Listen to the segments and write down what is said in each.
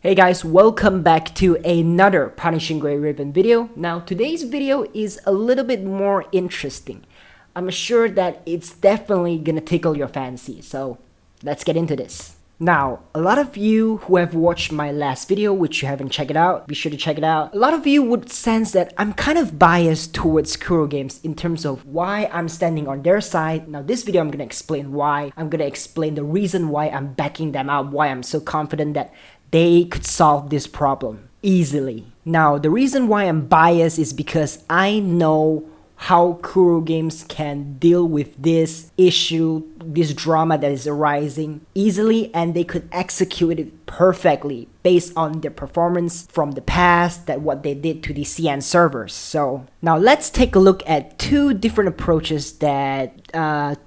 Hey guys, welcome back to another Punishing Grey Raven video. Now today's video is a little bit more interesting. I'm sure that it's definitely gonna tickle your fancy, so let's get into this. Now, a lot of you who have watched my last video, which you haven't checked it out, be sure to check it out. A lot of you would sense that I'm kind of biased towards Kuro games in terms of why I'm standing on their side. Now this video I'm gonna explain why. I'm gonna explain the reason why I'm backing them out, why I'm so confident that they could solve this problem easily. Now, the reason why I'm biased is because I know how Kuro games can deal with this issue, this drama that is arising easily, and they could execute it perfectly based on their performance from the past, that what they did to the CN servers. So now let's take a look at two different approaches that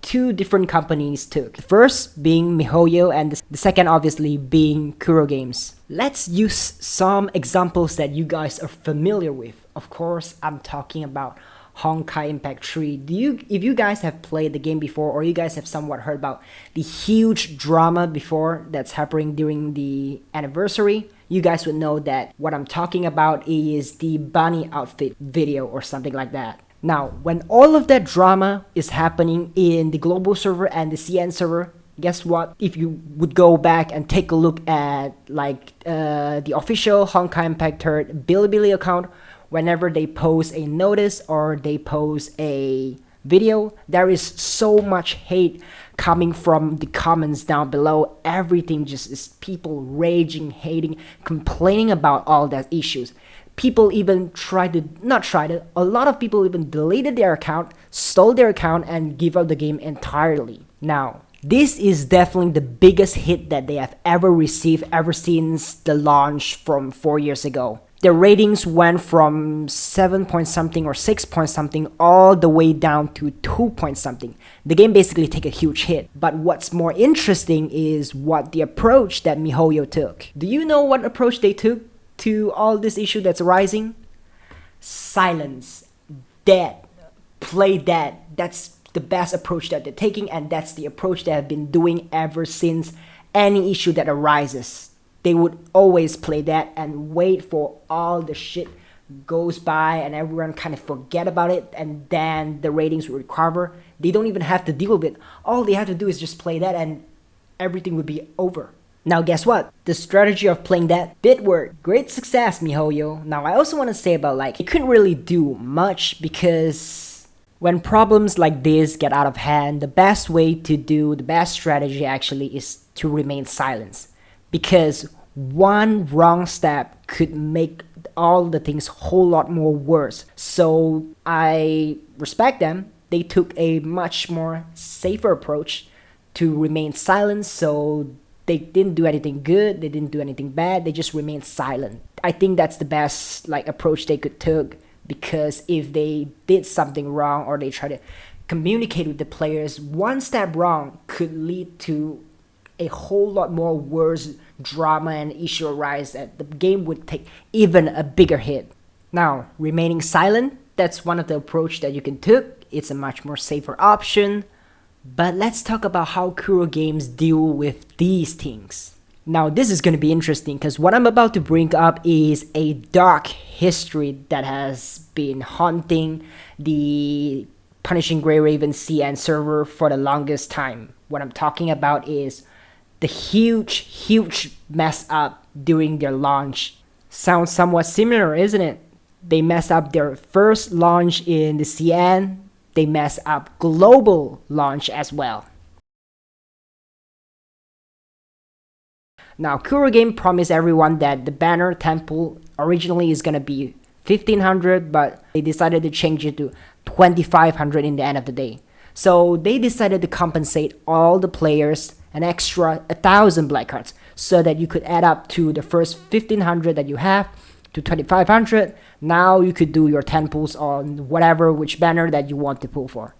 two different companies took. The first being mihoyo and the second obviously being Kuro games. Let's use some examples that you guys are familiar with. Of course, I'm talking about Honkai Impact 3. If you guys have played the game before, or you guys have somewhat heard about the huge drama before that's happening during the anniversary, you guys would know that what I'm talking about is the bunny outfit video or something like that. Now, when all of that drama is happening in the global server and the CN server, guess what? If you would go back and take a look at the official Honkai Impact 3 Bilibili account, whenever they post a notice or they post a video, there is so much hate coming from the comments down below. Everything just is people raging, hating, complaining about all that issues. People even a lot of people even deleted their account, stole their account, and give up the game entirely. Now, this is definitely the biggest hit that they have ever received ever since the launch from 4 years ago. Their ratings went from 7 point something or 6 point something all the way down to 2 point something. The game basically took a huge hit. But what's more interesting is what the approach that mihoyo took. Do you know what approach they took to all this issue that's arising? Silence. Dead. Play dead. That's the best approach that they're taking, and that's the approach they have been doing ever since any issue that arises. They would always play that and wait for all the shit goes by and everyone kind of forget about it, and then the ratings will recover. They don't even have to deal with it. All they have to do is just play that and everything would be over. Now guess what? The strategy of playing that did work. Great success, mihoyo. Now I also want to say about you couldn't really do much, because when problems like this get out of hand, the best strategy actually is to remain silent. Because one wrong step could make all the things whole lot more worse. So I respect them. They took a much more safer approach to remain silent. So they didn't do anything good, they didn't do anything bad, they just remained silent. I think that's the best approach they could take, because if they did something wrong or they try to communicate with the players, one step wrong could lead to a whole lot more worse drama and issue arise, that the game would take even a bigger hit. Now, remaining silent, that's one of the approach that you can take. It's a much more safer option. But let's talk about how Kuro games deal with these things. Now, this is going to be interesting, because what I'm about to bring up is a dark history that has been haunting the Punishing Grey Raven CN server for the longest time. What I'm talking about is the huge mess up during their launch. Sounds somewhat similar, isn't it? They messed up their first launch in the CN. They messed up global launch as well. Now, Kuro game promised everyone that the banner temple originally is gonna be 1500, but they decided to change it to 2500 in the end of the day. So they decided to compensate all the players an extra 1,000 black cards, so that you could add up to the first 1500 that you have to 2500. Now you could do your 10 pulls on which banner that you want to pull for.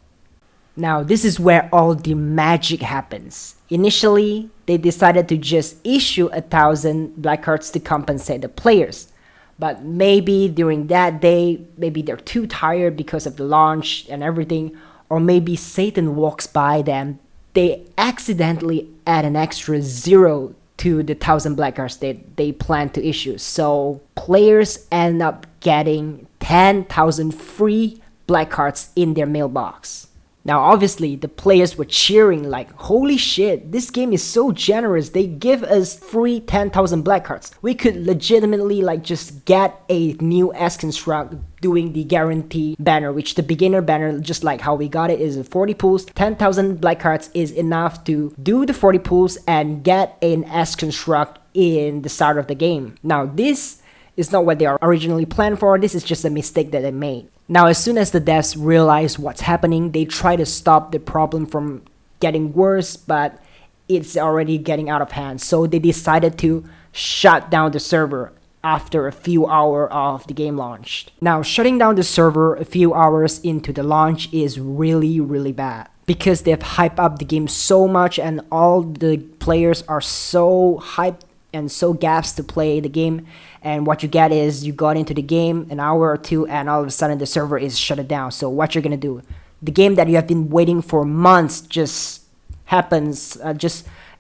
Now this is where all the magic happens. Initially, they decided to just issue 1,000 black cards to compensate the players. But maybe during that day, maybe they're too tired because of the launch and everything, or maybe Satan walks by them, they accidentally add an extra 0 to the 1,000 black cards that they plan to issue. So players end up getting 10,000 free black cards in their mailbox. Now obviously the players were cheering like, holy shit, this game is so generous, they give us free 10,000 black cards. We could legitimately like just get a new S-Construct doing the guarantee banner, which the beginner banner, just like how we got it, is 40 pulls. 10,000 black cards is enough to do the 40 pulls and get an S-Construct in the start of the game. Now this is not what they are originally planned for, this is just a mistake that they made. Now, as soon as the devs realize what's happening, they try to stop the problem from getting worse, but it's already getting out of hand. So they decided to shut down the server after a few hours of the game launched. Now, shutting down the server a few hours into the launch is really bad, because they've hyped up the game so much and all the players are so hyped and so gassed to play the game, and what you get is you got into the game an hour or two and all of a sudden the server is shut down. So what you're gonna do, the game that you have been waiting for months just happens,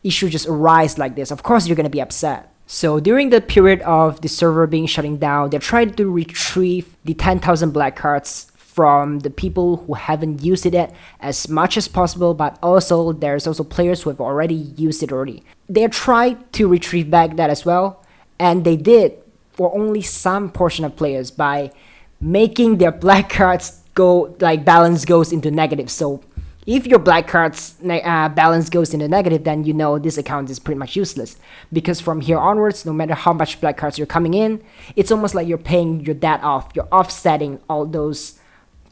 issue just arise like this. Of course you're gonna be upset. So during the period of the server being shutting down, they tried to retrieve the 10,000 black cards from the people who haven't used it yet as much as possible, but also there's also players who have already used it already. They tried to retrieve back that as well, and they did for only some portion of players by making their black cards go like balance goes into negative. So if your black cards balance goes into negative, then you know this account is pretty much useless, because from here onwards, no matter how much black cards you're coming in, it's almost like you're paying your debt off. You're offsetting all those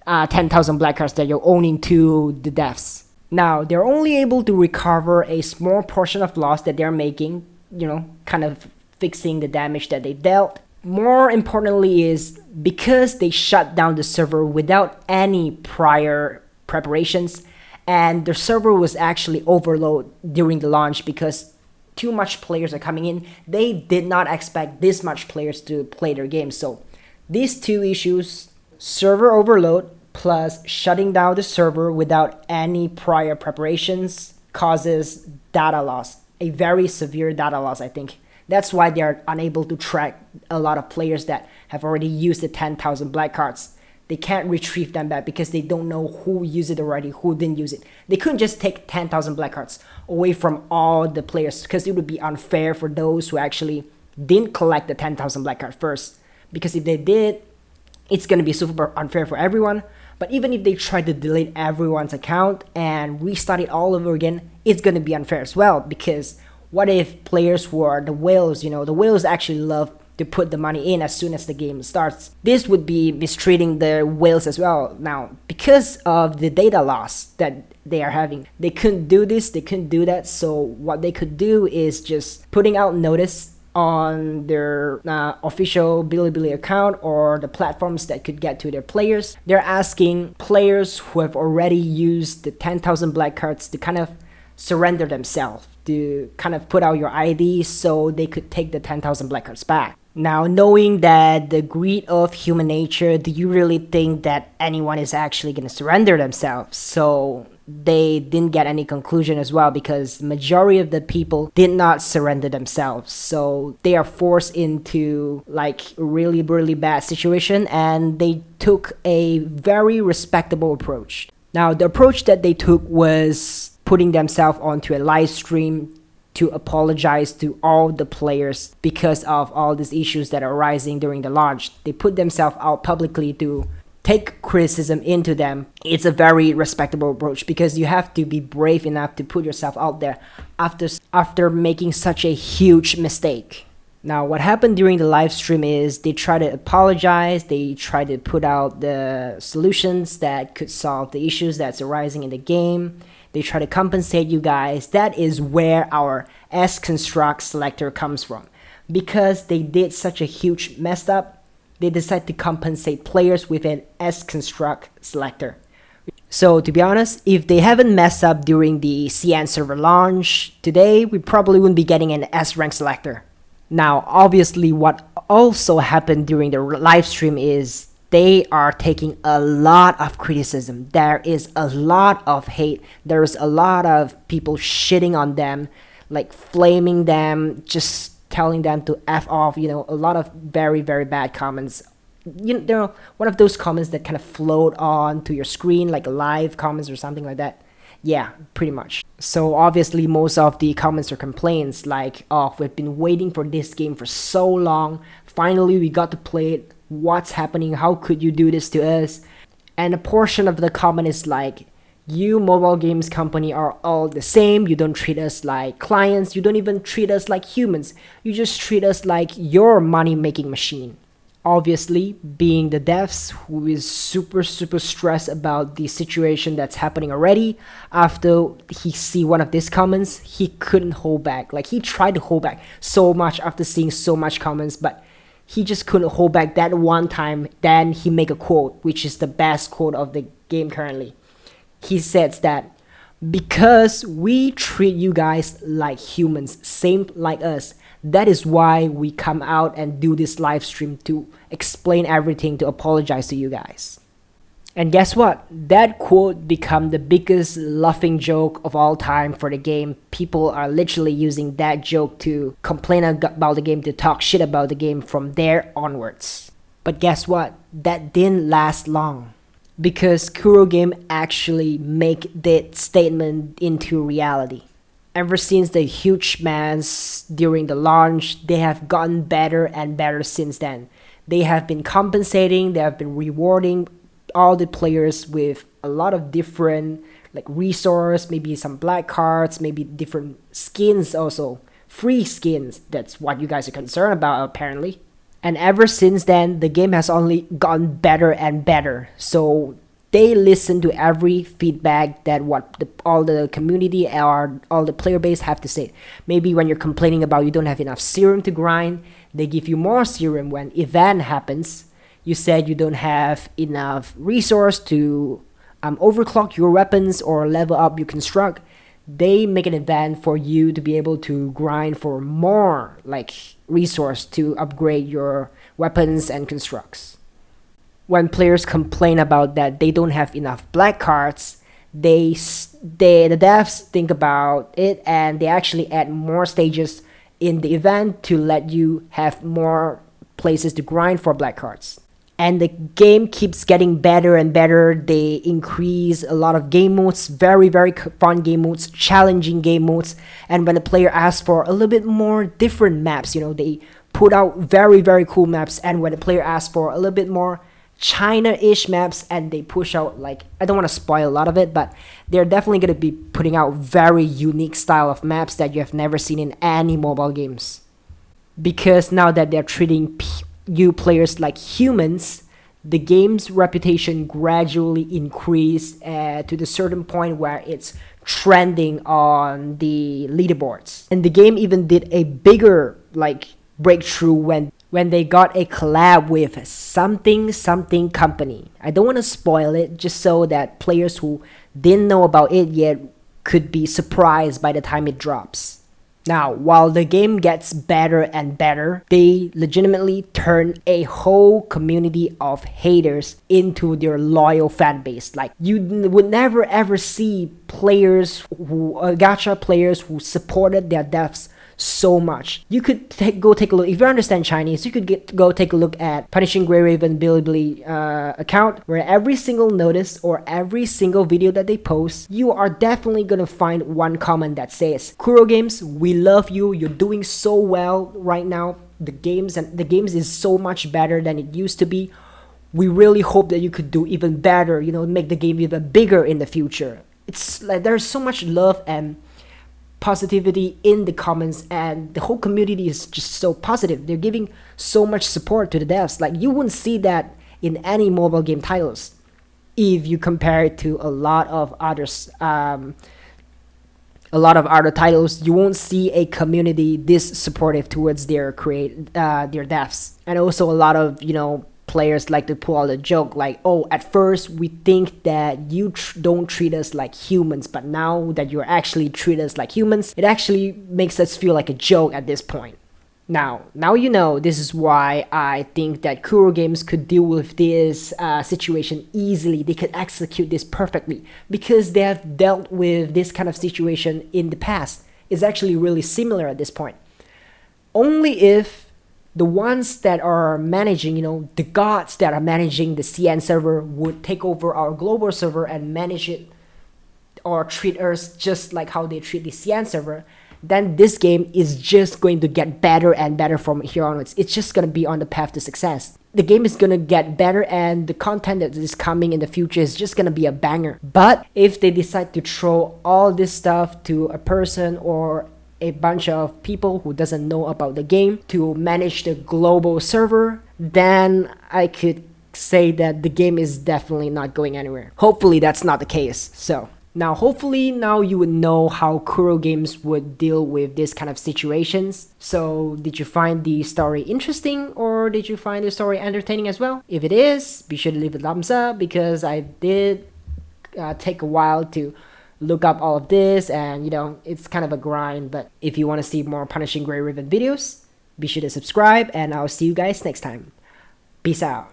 10,000 black cards that you're owning to the devs. Now they're only able to recover a small portion of loss that they're making, you know, kind of fixing the damage that they dealt. More importantly is because they shut down the server without any prior preparations, and the server was actually overloaded during the launch because too much players are coming in. They did not expect this much players to play their game. So these two issues, server overload plus shutting down the server without any prior preparations, causes data loss, a very severe data loss, I think. That's why they are unable to track a lot of players that have already used the 10,000 black cards. They can't retrieve them back because they don't know who used it already, who didn't use it. They couldn't just take 10,000 black cards away from all the players, because it would be unfair for those who actually didn't collect the 10,000 black card first. Because if they did, it's going to be super unfair for everyone. But even if they try to delete everyone's account and restart it all over again, it's going to be unfair as well. Because what if players who are the whales, you know, the whales actually love to put the money in as soon as the game starts. This would be mistreating the whales as well. Now, because of the data loss that they are having, they couldn't do this, they couldn't do that. So what they could do is just putting out notice on their official Bilibili account or the platforms that could get to their players. They're asking players who have already used the 10,000 black cards to kind of surrender themselves, to kind of put out your ID so they could take the 10,000 black cards back. Now, knowing that the greed of human nature, do you really think that anyone is actually going to surrender themselves? So they didn't get any conclusion as well, because majority of the people did not surrender themselves. So they are forced into like a really bad situation, and they took a very respectable approach. Now, the approach that they took was putting themselves onto a live stream to apologize to all the players because of all these issues that are arising during the launch. They put themselves out publicly to take criticism into them. It's a very respectable approach, because you have to be brave enough to put yourself out there after making such a huge mistake. Now, what happened during the live stream is they try to apologize, they try to put out the solutions that could solve the issues that's arising in the game. They try to compensate you guys. That is where our S-Construct selector comes from. Because they did such a huge mess up, they decide to compensate players with an S-Construct selector. So to be honest, if they haven't messed up during the CN server launch, today we probably wouldn't be getting an S-Rank selector. Now, obviously what also happened during the live stream is they are taking a lot of criticism. There is a lot of hate. There's a lot of people shitting on them, like flaming them, just telling them to F off, a lot of very, very bad comments. One of those comments that kind of float on to your screen, like live comments or something like that. Yeah, pretty much. So obviously most of the comments are complaints like, oh, we've been waiting for this game for so long. Finally, we got to play it. What's happening? How could you do this to us? And a portion of the comment is like, you mobile games company are all the same. You don't treat us like clients. You don't even treat us like humans. You just treat us like your money-making machine. Obviously, being the devs who is super stressed about the situation that's happening already, after he see one of these comments, he couldn't hold back. Like, he tried to hold back so much after seeing so much comments, but he just couldn't hold back that one time. Then he make a quote, which is the best quote of the game currently. He says that, because we treat you guys like humans, same like us, that is why we come out and do this live stream to explain everything, to apologize to you guys. And guess what? That quote become the biggest laughing joke of all time for the game. People are literally using that joke to complain about the game, to talk shit about the game from there onwards. But guess what? That didn't last long, because Kuro game actually make that statement into reality. Ever since the huge mass during the launch, they have gotten better and better since then. They have been compensating, they have been rewarding all the players with a lot of different like resource, maybe some black cards, maybe different skins also. Free skins, that's what you guys are concerned about apparently. And ever since then, the game has only gotten better and better. So they listen to every feedback that all the community or all the player base have to say. Maybe when you're complaining about you don't have enough serum to grind, they give you more serum. When event happens, you said you don't have enough resource to overclock your weapons or level up your construct. They make an event for you to be able to grind for more like resource to upgrade your weapons and constructs. When players complain about that they don't have enough black cards, the devs think about it and they actually add more stages in the event to let you have more places to grind for black cards. And the game keeps getting better and better. They increase a lot of game modes, very fun game modes, challenging game modes. And when the player asks for a little bit more different maps, they put out very cool maps. And when the player asks for a little bit more China-ish maps, and they push out, like, I don't want to spoil a lot of it, but they're definitely going to be putting out very unique style of maps that you have never seen in any mobile games. Because now that they're treating you players like humans, the game's reputation gradually increased to the certain point where it's trending on the leaderboards. And the game even did a bigger breakthrough when they got a collab with something company. I don't want to spoil it, just so that players who didn't know about it yet could be surprised by the time it drops. Now, while the game gets better and better, they legitimately turn a whole community of haters into their loyal fan base. Like, you would never ever see players gacha players who supported their devs so much. You could go take a look. If you understand Chinese, you could go take a look at Punishing Grey Raven Bilibili account, where every single notice or every single video that they post, you are definitely gonna find one comment that says, "Kuro Games, we love you. You're doing so well right now. The games is so much better than it used to be. We really hope that you could do even better. Make the game even bigger in the future." It's like there's so much love and positivity in the comments, and the whole community is just so positive. They're giving so much support to the devs. Like, you wouldn't see that in any mobile game titles if you compare it to a lot of others. A lot of other titles, you won't see a community this supportive towards their devs. And also a lot of players like to pull out a joke like, "Oh, at first we think that you don't treat us like humans, but now that you're actually treat us like humans, it actually makes us feel like a joke at this point." Now this is why I think that Kuro Games could deal with this situation easily. They could execute this perfectly because they have dealt with this kind of situation in the past. is actually really similar at this point. Only if the ones that are managing, the gods that are managing the CN server would take over our global server and manage it or treat us just like how they treat the CN server, then this game is just going to get better and better from here onwards. It's just going to be on the path to success. The game is going to get better, and the content that is coming in the future is just going to be a banger. But if they decide to throw all this stuff to a person or a bunch of people who doesn't know about the game to manage the global server, then I could say that the game is definitely not going anywhere. Hopefully that's not the case. So now, hopefully now you would know how Kuro games would deal with this kind of situations. So did you find the story interesting, or did you find the story entertaining as well? If it is, be sure to leave a thumbs up, because I did take a while to look up all of this, and it's kind of a grind. But if you want to see more Punishing Gray Ribbon videos, be sure to subscribe, and I'll see you guys next time. Peace out.